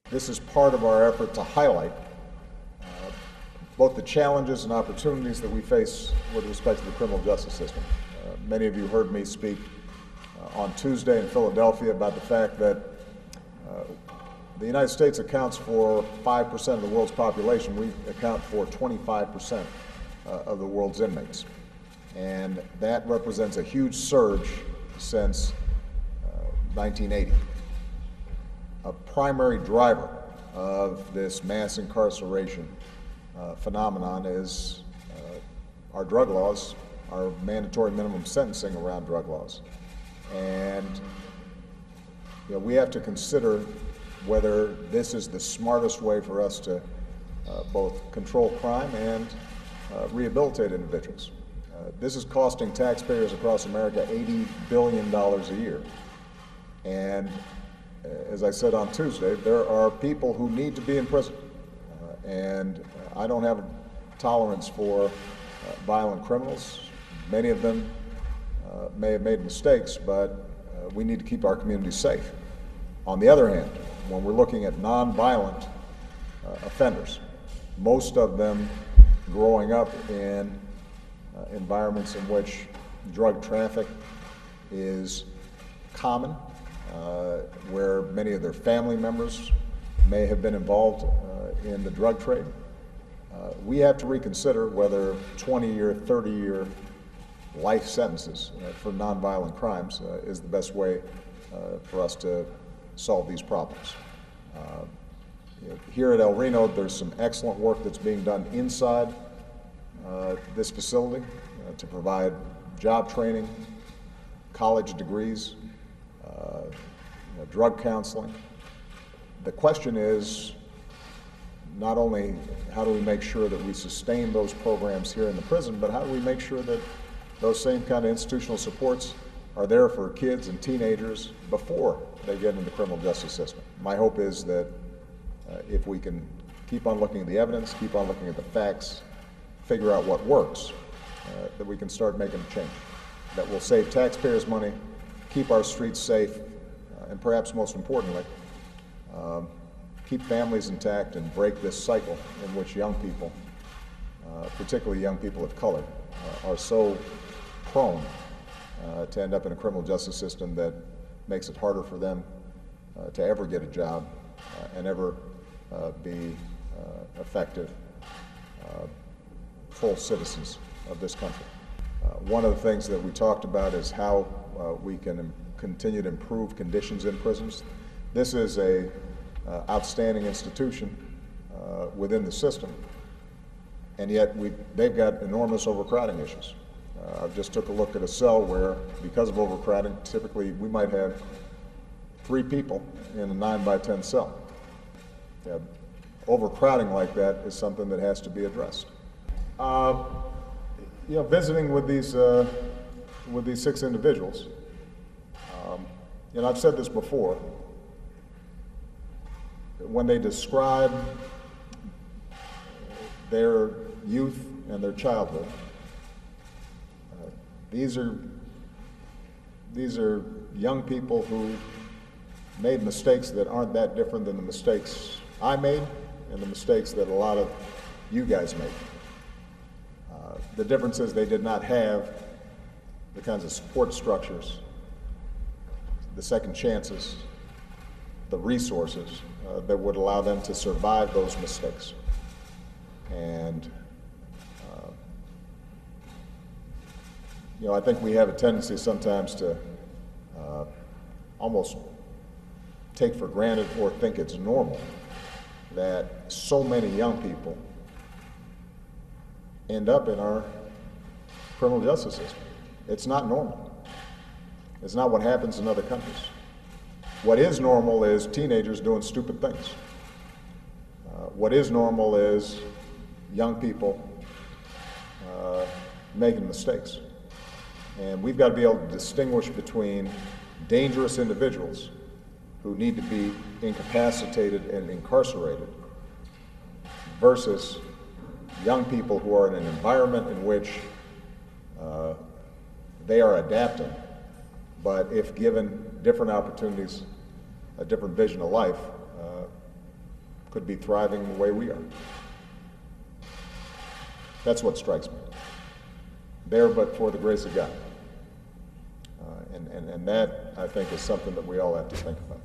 This is part of our effort to highlight both the challenges and opportunities that we face with respect to the criminal justice system. Many of you heard me speak on Tuesday in Philadelphia about the fact that the United States accounts for 5% of the world's population. We account for 25% of the world's inmates. And that represents a huge surge since 1980. A primary driver of this mass incarceration phenomenon is our drug laws, our mandatory minimum sentencing around drug laws. And we have to consider whether this is the smartest way for us to both control crime and rehabilitate individuals. This is costing taxpayers across America $80 billion a year. And as I said on Tuesday, there are people who need to be in prison. And I don't have a tolerance for violent criminals. Many of them may have made mistakes, but we need to keep our communities safe. On the other hand, when we're looking at nonviolent offenders, most of them growing up in environments in which drug traffic is common, where many of their family members may have been involved in the drug trade, we have to reconsider whether 20-year, 30-year life sentences for nonviolent crimes is the best way for us to solve these problems. Here at Reno, there's some excellent work that's being done inside this facility to provide job training, college degrees, drug counseling. The question is not only how do we make sure that we sustain those programs here in the prison, but how do we make sure that those same kind of institutional supports are there for kids and teenagers before they get into the criminal justice system. My hope is that if we can keep on looking at the evidence, keep on looking at the facts, figure out what works, that we can start making a change, that will save taxpayers money, keep our streets safe, and perhaps most importantly, keep families intact and break this cycle in which young people, particularly young people of color, are so prone to end up in a criminal justice system that makes it harder for them to ever get a job and ever be effective, full citizens of this country. One of the things that we talked about is how we can continue to improve conditions in prisons. This is a outstanding institution within the system, and yet they've got enormous overcrowding issues. I just took a look at a cell where, because of overcrowding, typically we might have 3 people in a 9-by-10 cell. Overcrowding like that is something that has to be addressed. Visiting with these 6 individuals, I've said this before, when they describe their youth and their childhood, these are young people who made mistakes that aren't that different than the mistakes I made and the mistakes that a lot of you guys made. The difference is they did not have the kinds of support structures, the second chances, the resources that would allow them to survive those mistakes. And I think we have a tendency sometimes to almost take for granted or think it's normal that so many young people end up in our criminal justice system. It's not normal. It's not what happens in other countries. What is normal is teenagers doing stupid things. What is normal is young people making mistakes. And we've got to be able to distinguish between dangerous individuals who need to be incapacitated and incarcerated versus young people who are in an environment in which they are adapting, but if given different opportunities, a different vision of life, could be thriving the way we are. That's what strikes me. There but for the grace of God. And that, I think, is something that we all have to think about.